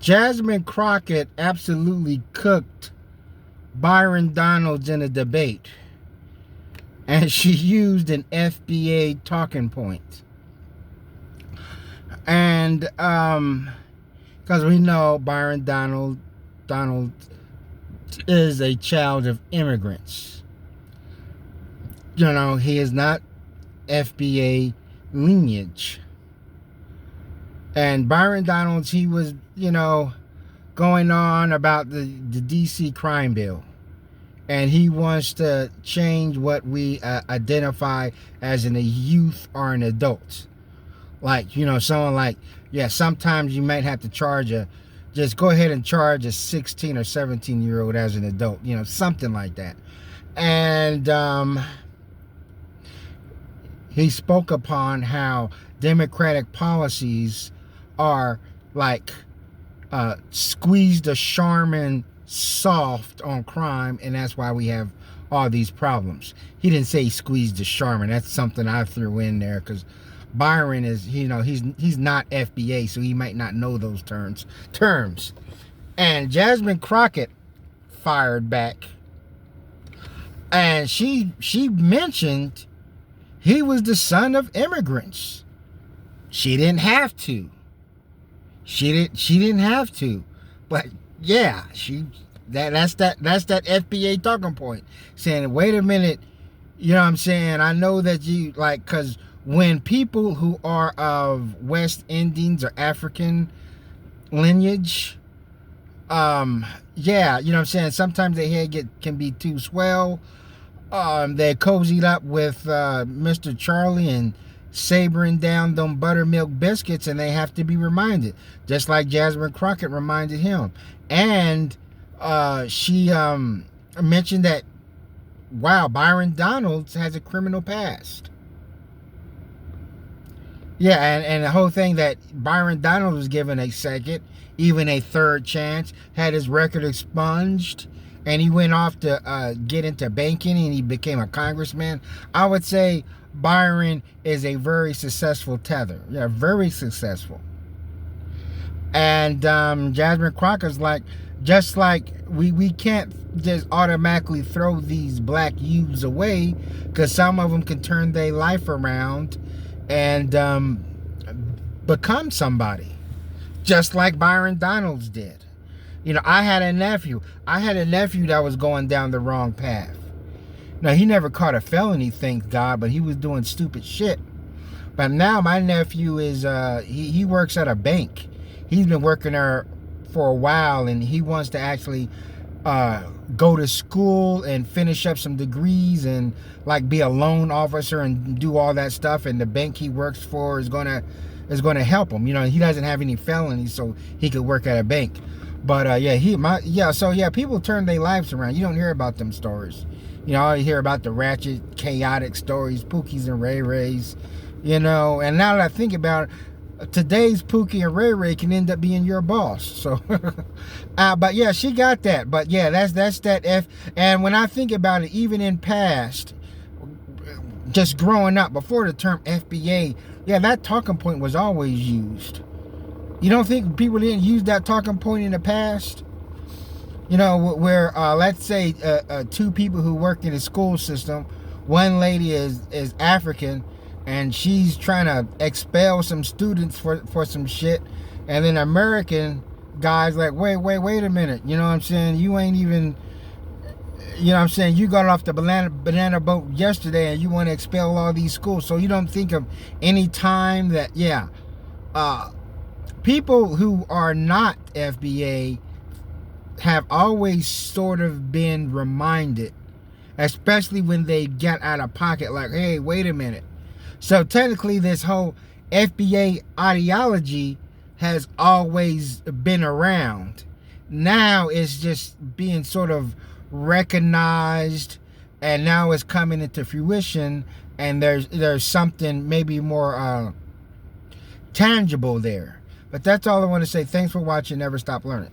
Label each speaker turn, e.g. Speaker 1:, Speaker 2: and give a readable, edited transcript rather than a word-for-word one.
Speaker 1: Jasmine Crockett absolutely cooked Byron Donalds in a debate, and she used an FBA talking point. And because we know Byron Donald is a child of immigrants. You know, he is not FBA lineage. And Byron Donalds, he was, going on about the DC crime bill. And he wants to change what we identify as a youth or an adult. Like, someone like, sometimes you might have to just go ahead and charge a 16 or 17-year-old as an adult, something like that. And he spoke upon how Democratic policies are like squeeze the Charmin soft on crime, and that's why we have all these problems. He didn't say squeeze the Charmin. That's something I threw in there because Byron is, he's not FBA, so he might not know those terms. And Jasmine Crockett fired back, and she mentioned he was the son of immigrants. She didn't have to. She didn't have to, but yeah, that's that FBA talking point, saying, wait a minute, you know what I'm saying? I know that you because when people who are of West Indians or African lineage, you know what I'm saying? Sometimes their head can be too swell. They're cozied up with Mr. Charlie and sabering down them buttermilk biscuits, and they have to be reminded, just like Jasmine Crockett reminded him. And she mentioned that, wow, Byron Donalds has a criminal past. Yeah, and the whole thing that Byron Donalds was given a second, even a third chance, had his record expunged, and he went off to get into banking, and he became a congressman. I would say Byron is a very successful tether. Yeah, very successful. And Jasmine Crockett's like, just like we can't just automatically throw these black youths away, because some of them can turn their life around and become somebody, just like Byron Donalds did. I had a nephew that was going down the wrong path. Now, he never caught a felony, thank God, but he was doing stupid shit. But now my nephew is, he works at a bank. He's been working there for a while, and he wants to actually go to school and finish up some degrees and be a loan officer and do all that stuff. And the bank he works for is gonna help him. He doesn't have any felonies, so he could work at a bank. But people turn their lives around. You don't hear about them stories. I hear about the ratchet, chaotic stories, Pookies and Ray Rays, and now that I think about it, today's Pookie and Ray Ray can end up being your boss. So, but yeah, she got that. But yeah, that's that F. And when I think about it, even in past, just growing up, before the term FBA, yeah, that talking point was always used. You don't think people didn't use that talking point in the past? Where let's say two people who work in the school system, one lady is African, and she's trying to expel some students for some shit, and then American guys like, wait a minute, you know what I'm saying? You ain't even, you got off the banana boat yesterday, and you want to expel all these schools. So you don't think of any time that, people who are not FBA have always sort of been reminded, especially when they get out of pocket, like, hey, wait a minute. So technically this whole FBA ideology has always been around. Now it's just being sort of recognized, and now it's coming into fruition, and there's something maybe more tangible there. But that's all I want to say. Thanks for watching. Never stop learning.